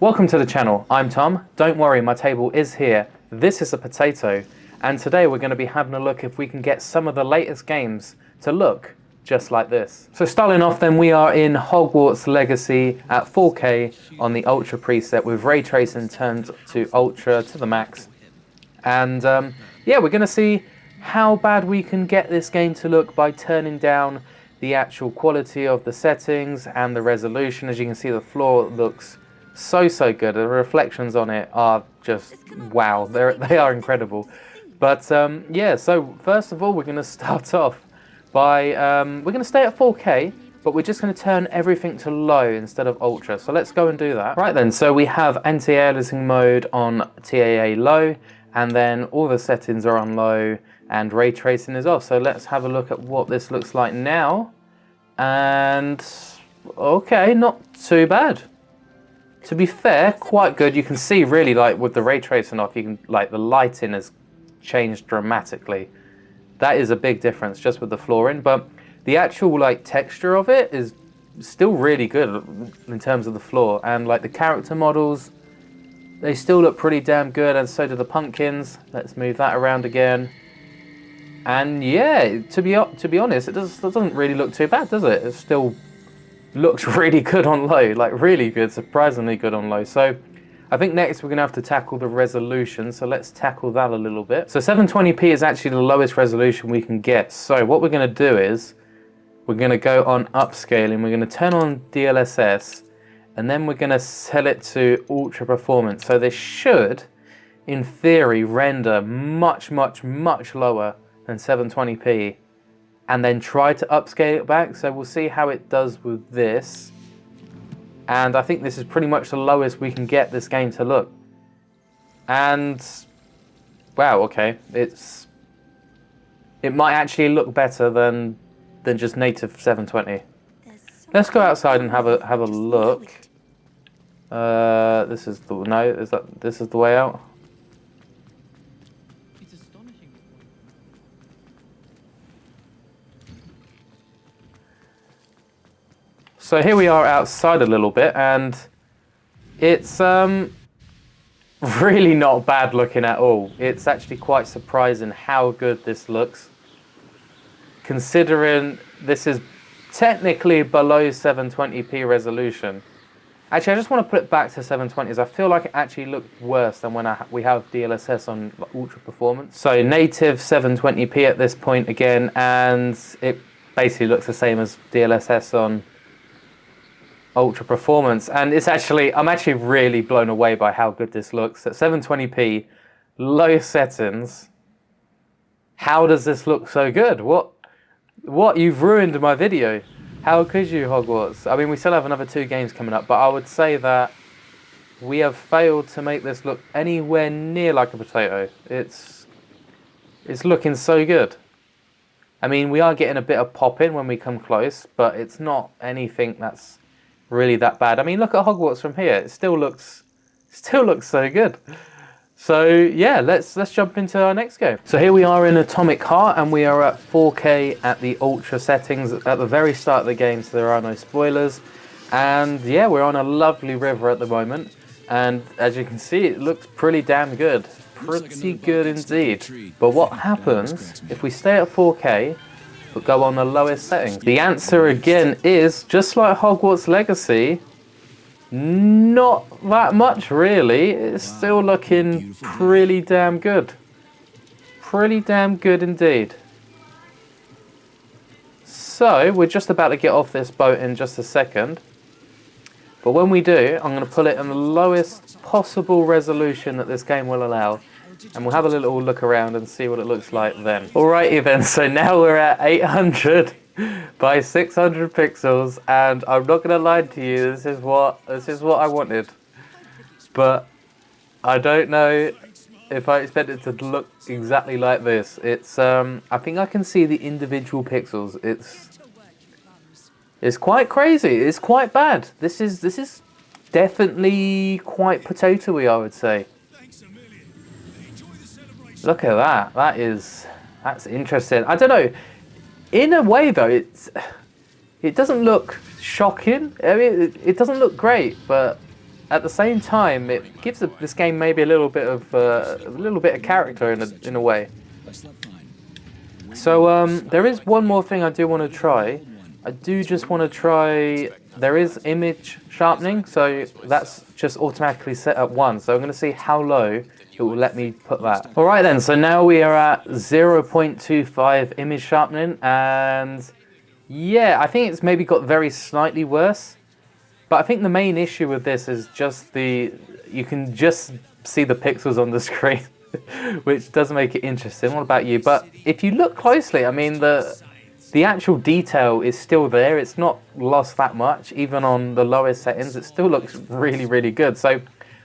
Welcome to the channel, I'm Tom. Don't worry, my table is here. This is a potato, and today we're going to be having a look if we can get some of the latest games to look just like this. So starting off then, we are in Hogwarts Legacy at 4K on the Ultra preset with ray tracing turned to Ultra to the max. And yeah, we're going to see how bad we can get this game to look by turning down the actual quality of the settings and the resolution. As you can see, the floor looks so good. The reflections on it are just wow. They are incredible. But yeah, so first of all, we're going to start off by we're going to stay at 4K, but we're just going to turn everything to low instead of ultra. So let's go and do that. Right then, so we have anti-aliasing mode on TAA low, and then all the settings are on low and ray tracing is off. So let's have a look at what this looks like now. And okay, not too bad. To be fair, quite good. You can see really, like, with the ray tracing off, you can, like, the lighting has changed dramatically. That is a big difference just with the flooring, but the actual, like, texture of it is still really good in terms of the floor. And, like, the character models, they still look pretty damn good, and so do the pumpkins. Let's move that around again. And yeah, to be honest, it doesn't really look too bad, does it? It still looks really good on low, like really good, surprisingly good on low. So I think next we're going to have to tackle the resolution, so let's tackle that a little bit. So 720p is actually the lowest resolution we can get. So what we're going to do is we're going to go on upscaling, we're going to turn on DLSS, and then we're going to set it to ultra performance. So this should, in theory, render much lower than 720p. And then try to upscale it back. So we'll see how it does with this. And I think this is pretty much the lowest we can get this game to look. And wow, okay, it might actually look better than just native 720. Let's go outside and have a look. This is the way out? So here we are outside a little bit, and it's really not bad looking at all. It's actually quite surprising how good this looks, considering this is technically below 720p resolution. Actually, I just want to put it back to 720s. I feel like it actually looked worse than when we have DLSS on ultra performance. So native 720p at this point again, and it basically looks the same as DLSS on ultra performance, and I'm actually really blown away by how good this looks at 720p low settings. How does this look so good? What you've ruined my video. How could you, Hogwarts? I mean, we still have another 2 games coming up, but I would say that we have failed to make this look anywhere near like a potato. It's looking so good. I mean, we are getting a bit of pop in when we come close, but it's not anything that's really that bad. I mean, look at Hogwarts from here. It still looks so good. So yeah, let's jump into our next game. So here we are in Atomic Heart, and we are at 4K at the ultra settings at the very start of the game, so there are no spoilers. And yeah, we're on a lovely river at the moment, and as you can see, it looks pretty damn good. Pretty good indeed. But what happens if we stay at 4K but go on the lowest setting? The answer again is, just like Hogwarts Legacy, not that much really. It's still looking pretty damn good. Pretty damn good indeed. So we're just about to get off this boat in just a second. But when we do, I'm going to put it in the lowest possible resolution that this game will allow. And we'll have a little look around and see what it looks like then. Alrighty then, so now we're at 800 by 600 pixels, and I'm not gonna lie to you, this is what I wanted. But I don't know if I expect it to look exactly like this. It's I think I can see the individual pixels. It's quite crazy. It's quite bad. This is definitely quite potato-y, I would say. Look at that. That's interesting. I don't know. In a way, though, it doesn't look shocking. I mean, it doesn't look great, but at the same time, it gives this game maybe a little bit of character in a way. So there is one more thing I do want to try. I do just want to try. There is image sharpening, so that's just automatically set at 1. So I'm going to see how low it will let me put that. All right then. So now we are at 0.25 image sharpening, and yeah, I think it's maybe got very slightly worse. But I think the main issue with this is just you can just see the pixels on the screen, which does make it interesting. What about you? But if you look closely, I mean, the actual detail is still there. It's not lost that much. Even on the lowest settings, it still looks really, really good. So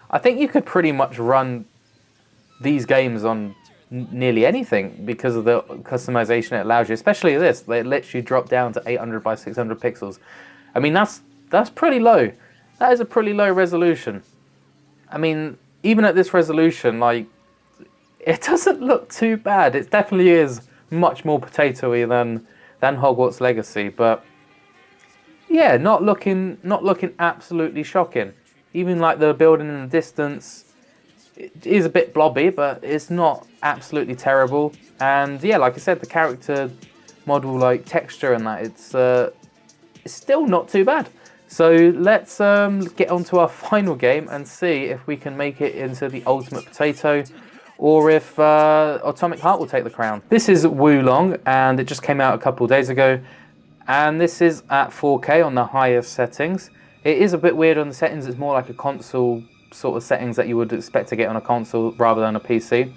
I think you could pretty much run these games on nearly anything because of the customization it allows you, especially this. It lets you drop down to 800 by 600 pixels. I mean, that's pretty low. That is a pretty low resolution. I mean, even at this resolution, like, it doesn't look too bad. It definitely is much more potatoey than Hogwarts Legacy, but yeah, not looking absolutely shocking. Even like the building in the distance, it is a bit blobby, but it's not absolutely terrible. And yeah, like I said, the character model, like texture and that, it's still not too bad. So let's get on to our final game and see if we can make it into the Ultimate Potato, or if Atomic Heart will take the crown. This is Wulong, and it just came out a couple days ago, and this is at 4K on the highest settings. It is a bit weird on the settings. It's more like a console sort of settings that you would expect to get on a console rather than a PC.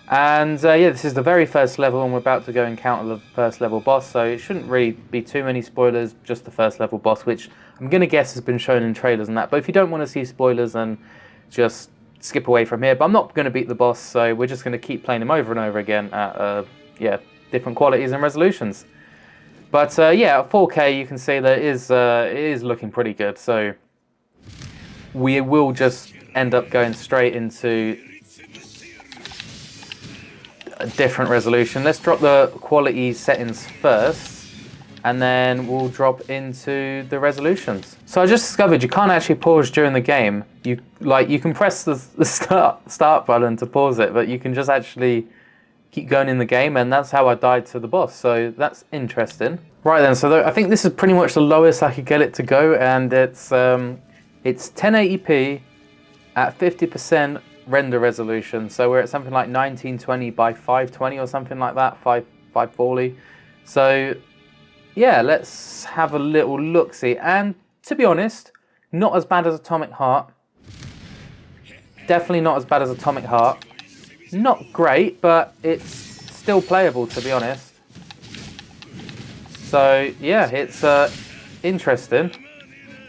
And yeah, this is the very first level, and we're about to go encounter the first level boss, so it shouldn't really be too many spoilers, just the first level boss, which I'm going to guess has been shown in trailers and that. But if you don't want to see spoilers, then just skip away from here. But I'm not going to beat the boss, so we're just going to keep playing him over and over again at yeah, different qualities and resolutions. But yeah, at 4K you can see that it is looking pretty good, so we will just end up going straight into a different resolution. Let's drop the quality settings first, and then we'll drop into the resolutions. So I just discovered you can't actually pause during the game. You can press the start button to pause it, but you can just actually keep going in the game, and that's how I died to the boss. So that's interesting. Right then, so I think this is pretty much the lowest I could get it to go, and it's 1080p at 50% render resolution. So we're at something like 1920 by 520 or something like that, 540. So yeah, let's have a little look-see. And to be honest, not as bad as Atomic Heart. Definitely not as bad as Atomic Heart. Not great, but it's still playable, to be honest. So yeah, it's interesting.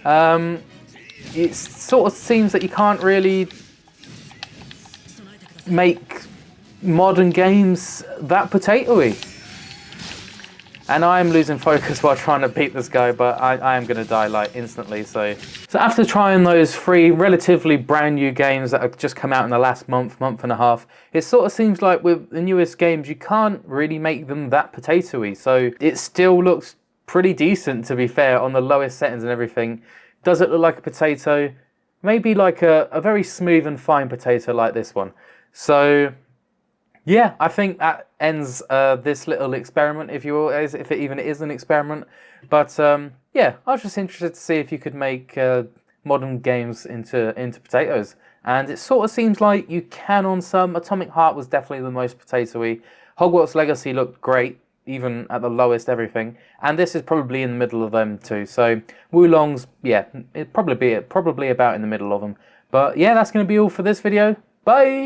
It sort of seems that you can't really make modern games that potatoey. And I'm losing focus while trying to beat this guy, but I am going to die like instantly. So after trying those 3 relatively brand new games that have just come out in the last month and a half, it sort of seems like with the newest games, you can't really make them that potatoey. So it still looks pretty decent, to be fair, on the lowest settings and everything. Does it look like a potato? Maybe like a very smooth and fine potato like this one. So yeah, I think that ends this little experiment, if you will, if it even is an experiment. But yeah, I was just interested to see if you could make modern games into potatoes. And it sort of seems like you can on some. Atomic Heart was definitely the most potatoey. Hogwarts Legacy looked great, even at the lowest everything. And this is probably in the middle of them too. So Wulong's, yeah, it'd probably about in the middle of them. But yeah, that's going to be all for this video. Bye!